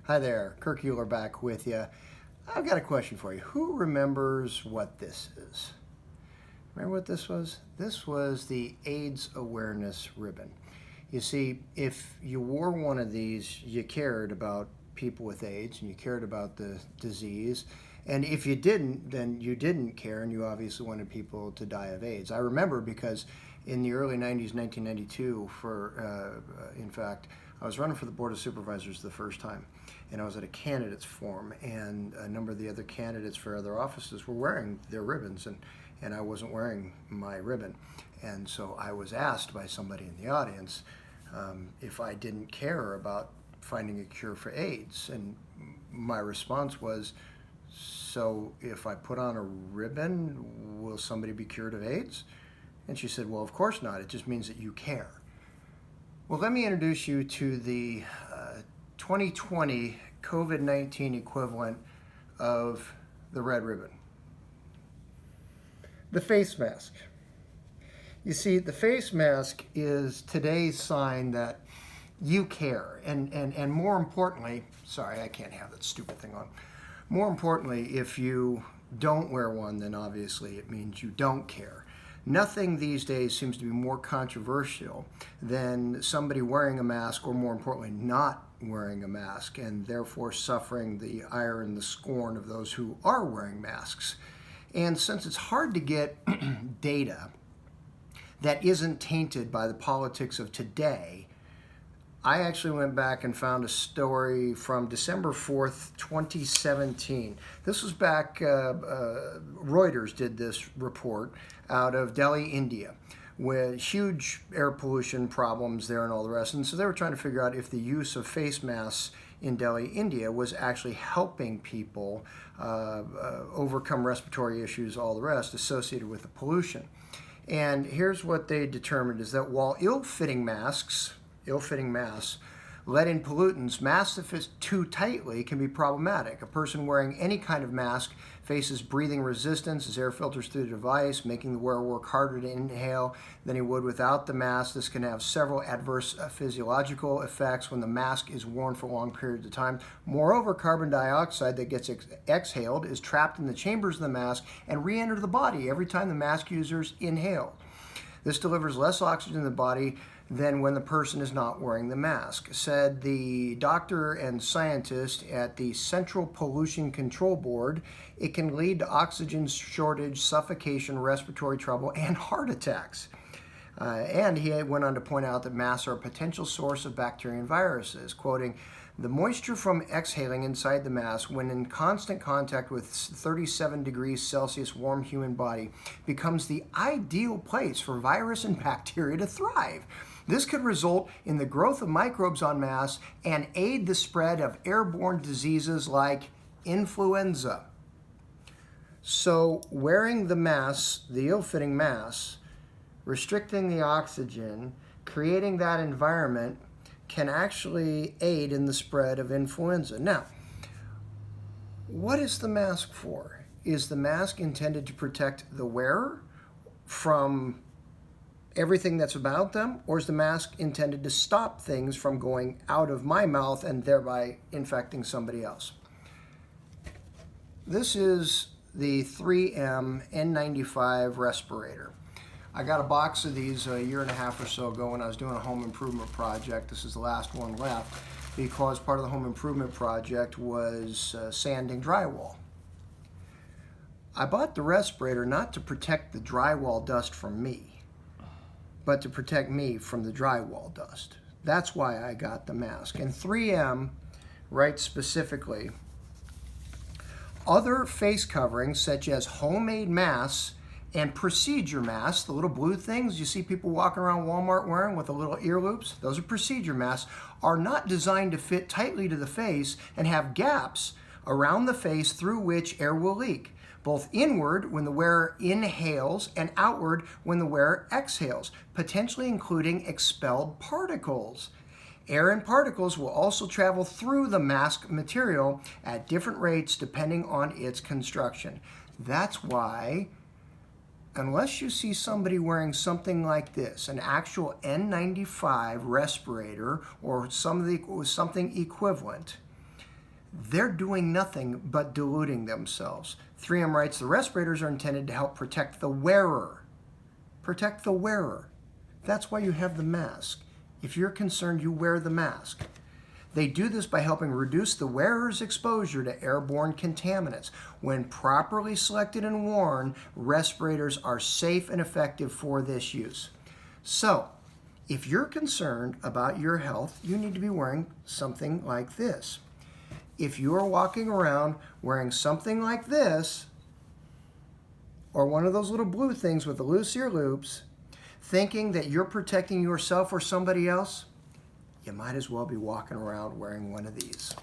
Hi there, Kirk Euler back with you. I've got a question for you. Who remembers what this is? Remember what this was? This was the AIDS awareness ribbon. You see, if you wore one of these, you cared about people with AIDS and you cared about the disease. And if you didn't, then you didn't care and you obviously wanted people to die of AIDS. I remember because in the early 90s, 1992, in fact, I was running for the Board of Supervisors the first time, and I was at a candidates forum, and a number of the other candidates for other offices were wearing their ribbons, and I wasn't wearing my ribbon. And so I was asked by somebody in the audience if I didn't care about finding a cure for AIDS, and my response was, so if I put on a ribbon, will somebody be cured of AIDS? And she said, well, of course not. It just means that you care. Well, let me introduce you to the 2020 COVID-19 equivalent of the red ribbon. The face mask. You see, the face mask is today's sign that you care. And more importantly, sorry, I can't have that stupid thing on. More importantly, if you don't wear one, then obviously it means you don't care. Nothing these days seems to be more controversial than somebody wearing a mask, or more importantly, not wearing a mask, and therefore suffering the ire and the scorn of those who are wearing masks. And since it's hard to get data that isn't tainted by the politics of today, I actually went back and found a story from December 4th, 2017. This was back, Reuters did this report out of Delhi, India, with huge air pollution problems there and all the rest. And so they were trying to figure out if the use of face masks in Delhi, India was actually helping people overcome respiratory issues, all the rest associated with the pollution. And here's what they determined is that while ill-fitting masks let in pollutants, masks that fit too tightly can be problematic. A person wearing any kind of mask faces breathing resistance as air filters through the device, making the wearer work harder to inhale than he would without the mask. This can have several adverse physiological effects when the mask is worn for long periods of time. Moreover, carbon dioxide that gets exhaled is trapped in the chambers of the mask and re-enters the body every time the mask users inhale. This delivers less oxygen in the body than when the person is not wearing the mask, said the doctor and scientist at the Central Pollution Control Board. It can lead to oxygen shortage, suffocation, respiratory trouble, and heart attacks. And he went on to point out that masks are a potential source of bacteria and viruses, quoting, the moisture from exhaling inside the mask when in constant contact with 37 degrees Celsius warm human body becomes the ideal place for virus and bacteria to thrive. This could result in the growth of microbes on masks and aid the spread of airborne diseases like influenza. So wearing the masks, the ill-fitting masks, restricting the oxygen, creating that environment can actually aid in the spread of influenza. Now, what is the mask for? Is the mask intended to protect the wearer from everything that's about them, or is the mask intended to stop things from going out of my mouth and thereby infecting somebody else? This is the 3M N95 respirator. I got a box of these a year and a half or so ago when I was doing a home improvement project. This is the last one left because part of the home improvement project was sanding drywall. I bought the respirator not to protect the drywall dust from me, but to protect me from the drywall dust. That's why I got the mask. And 3M writes specifically, other face coverings such as homemade masks and procedure masks, the little blue things you see people walking around Walmart wearing with the little ear loops, those are procedure masks, are not designed to fit tightly to the face and have gaps around the face through which air will leak, both inward when the wearer inhales and outward when the wearer exhales, potentially including expelled particles. Air and particles will also travel through the mask material at different rates depending on its construction. That's why, unless you see somebody wearing something like this, an actual N95 respirator or something equivalent, they're doing nothing but diluting themselves. 3M writes, the respirators are intended to help protect the wearer. Protect the wearer. That's why you have the mask. If you're concerned, you wear the mask. They do this by helping reduce the wearer's exposure to airborne contaminants. When properly selected and worn, respirators are safe and effective for this use. So, if you're concerned about your health, you need to be wearing something like this. If you're walking around wearing something like this, or one of those little blue things with the loose ear loops, thinking that you're protecting yourself or somebody else, you might as well be walking around wearing one of these.